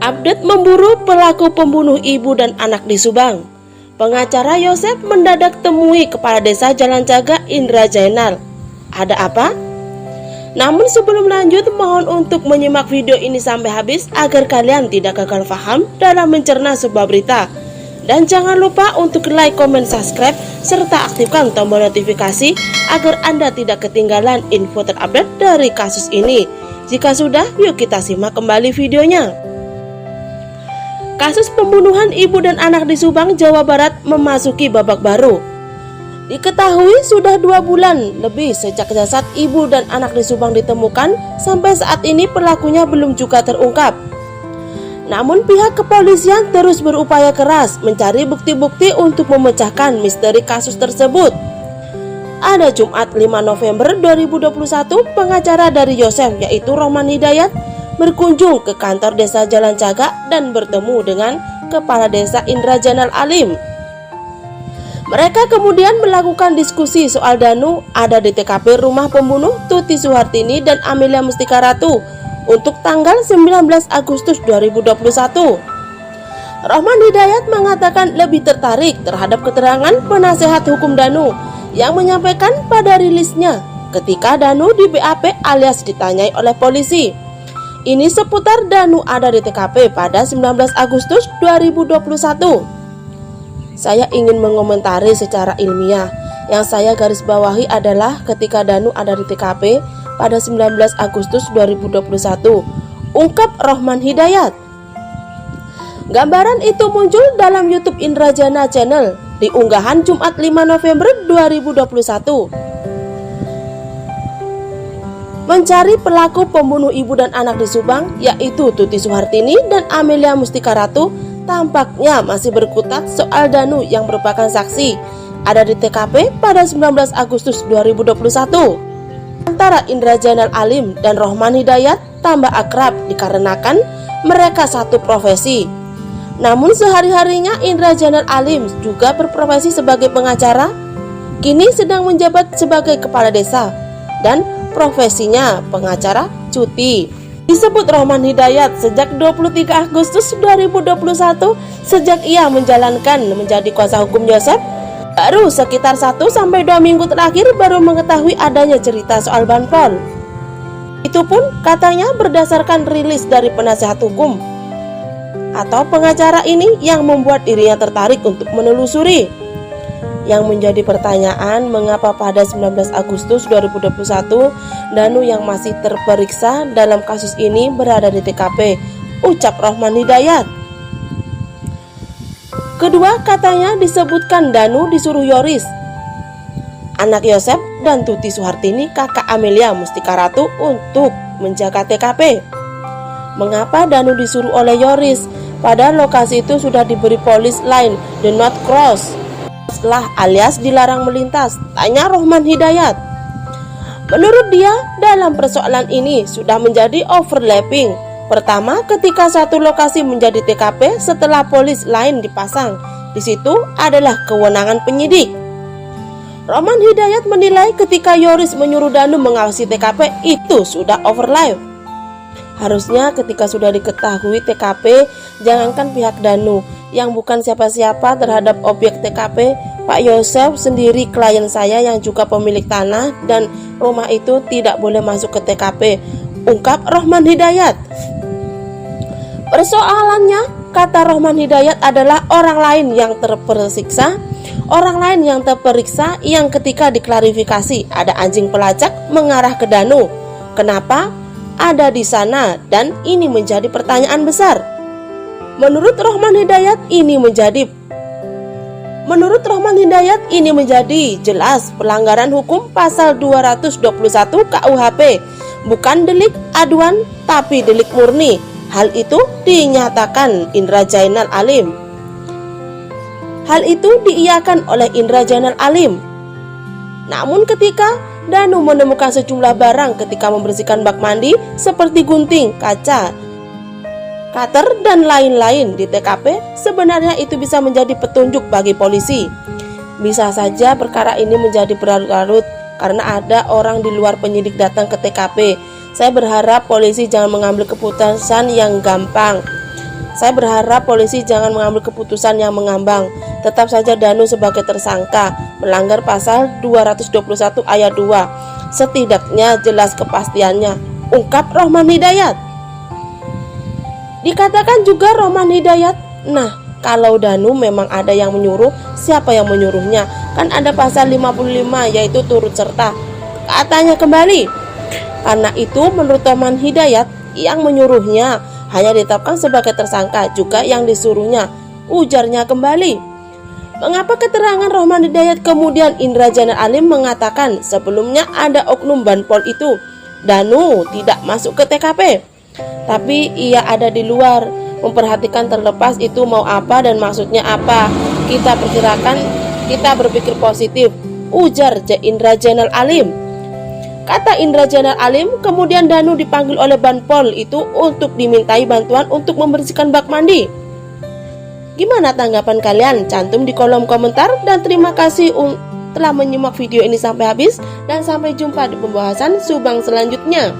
Update memburu pelaku pembunuh ibu dan anak di Subang. Pengacara Yosef mendadak temui Kepala Desa Jalan Caga Indra Jainal. Ada apa? Namun sebelum lanjut, mohon untuk menyimak video ini sampai habis agar kalian tidak gagal paham dalam mencerna sebuah berita. Dan jangan lupa untuk like, komen, subscribe, serta aktifkan tombol notifikasi agar Anda tidak ketinggalan info terupdate dari kasus ini. Jika sudah, yuk kita simak kembali videonya. Kasus pembunuhan ibu dan anak di Subang, Jawa Barat memasuki babak baru. Diketahui sudah 2 bulan lebih sejak jasad ibu dan anak di Subang ditemukan, sampai saat ini pelakunya belum juga terungkap. Namun pihak kepolisian terus berupaya keras mencari bukti-bukti untuk memecahkan misteri kasus tersebut. Pada Jumat 5 November 2021, pengacara dari Yosef yaitu Rohman Hidayat berkunjung ke kantor desa Jalan Caga dan bertemu dengan Kepala Desa Indra Jainal Alim. Mereka kemudian melakukan diskusi soal Danu ada di TKP rumah pembunuh Tuti Suhartini dan Amelia Mustika Ratu untuk tanggal 19 Agustus 2021. Rohman Hidayat mengatakan lebih tertarik terhadap keterangan penasehat hukum Danu yang menyampaikan pada rilisnya ketika Danu di BAP alias ditanyai oleh polisi. Ini seputar Danu ada di TKP pada 19 Agustus 2021. Saya ingin mengomentari secara ilmiah. Yang saya garis bawahi adalah ketika Danu ada di TKP pada 19 Agustus 2021, ungkap Rohman Hidayat. Gambaran itu muncul dalam YouTube Indra Jainal Channel di unggahan Jumat 5 November 2021. Mencari pelaku pembunuh ibu dan anak di Subang yaitu Tuti Suhartini dan Amelia Mustika Ratu tampaknya masih berkutat soal Danu yang merupakan saksi ada di TKP pada 19 Agustus 2021. Antara Indra Jainal Alim dan Rohman Hidayat tambah akrab dikarenakan mereka satu profesi. Namun sehari-harinya Indra Jainal Alim juga berprofesi sebagai pengacara, kini sedang menjabat sebagai kepala desa dan profesinya pengacara cuti. Disebut Rohman Hidayat sejak 23 Agustus 2021 sejak ia menjalankan menjadi kuasa hukum Yosef. Baru sekitar 1-2 minggu terakhir baru mengetahui adanya cerita soal Banpol. Itu pun katanya berdasarkan rilis dari penasehat hukum atau pengacara ini yang membuat dirinya tertarik untuk menelusuri. Yang menjadi pertanyaan, mengapa pada 19 Agustus 2021 Danu yang masih terperiksa dalam kasus ini berada di TKP, ucap Rohman Hidayat. Kedua, katanya disebutkan Danu disuruh Yoris, anak Yosef, dan Tuti Suhartini, kakak Amelia Mustika Ratu, untuk menjaga TKP. Mengapa Danu disuruh oleh Yoris? Padahal lokasi itu sudah diberi polis lain, do not cross alias dilarang melintas, tanya Rohman Hidayat. Menurut dia, dalam persoalan ini sudah menjadi overlapping. Pertama, ketika satu lokasi menjadi TKP setelah polis lain dipasang, di situ adalah kewenangan penyidik. Rohman Hidayat menilai ketika Yoris menyuruh Danu mengawasi TKP itu sudah overlap. Harusnya ketika sudah diketahui TKP, jangankan pihak Danu yang bukan siapa-siapa terhadap objek TKP, Pak Yosef sendiri klien saya yang juga pemilik tanah dan rumah itu tidak boleh masuk ke TKP, ungkap Rohman Hidayat. Persoalannya, kata Rohman Hidayat, adalah orang lain yang terperiksa, yang ketika diklarifikasi ada anjing pelacak mengarah ke Danu. Kenapa ada di sana? Dan ini menjadi pertanyaan besar. Menurut Rohman Hidayat ini menjadi jelas pelanggaran hukum pasal 221 KUHP, bukan delik aduan tapi delik murni. Hal itu dinyatakan Indra Jainal Alim. Hal itu diiyakan oleh Indra Jainal Alim. Namun ketika Danu menemukan sejumlah barang ketika membersihkan bak mandi seperti gunting, kaca, cutter, dan lain-lain di TKP, sebenarnya itu bisa menjadi petunjuk bagi polisi. Bisa saja perkara ini menjadi berlarut-larut karena ada orang di luar penyidik datang ke TKP. Saya berharap polisi jangan mengambil keputusan yang gampang. Saya berharap polisi jangan mengambil keputusan yang mengambang. Tetap saja Danu sebagai tersangka melanggar pasal 221 ayat 2. Setidaknya jelas kepastiannya, ungkap Rohman Hidayat. Dikatakan juga Rohman Hidayat, nah kalau Danu memang ada yang menyuruh, siapa yang menyuruhnya? Kan ada pasal 55 yaitu turut serta. Katanya kembali, karena itu menurut Rohman Hidayat yang menyuruhnya hanya ditetapkan sebagai tersangka, juga yang disuruhnya, ujarnya kembali. Mengapa keterangan Rohman Hidayat kemudian Indra Jainal Alim mengatakan sebelumnya ada oknum Banpol itu, Danu tidak masuk ke TKP, tapi ia ada di luar, memperhatikan terlepas itu mau apa dan maksudnya apa. Kita perkirakan, kita berpikir positif, ujar Indra Jainal Alim. Kata Indra Jainal Alim, kemudian Danu dipanggil oleh Banpol itu untuk dimintai bantuan untuk membersihkan bak mandi. Gimana tanggapan kalian? Cantum di kolom komentar, dan terima kasih telah menyimak video ini sampai habis, dan sampai jumpa di pembahasan Subang selanjutnya.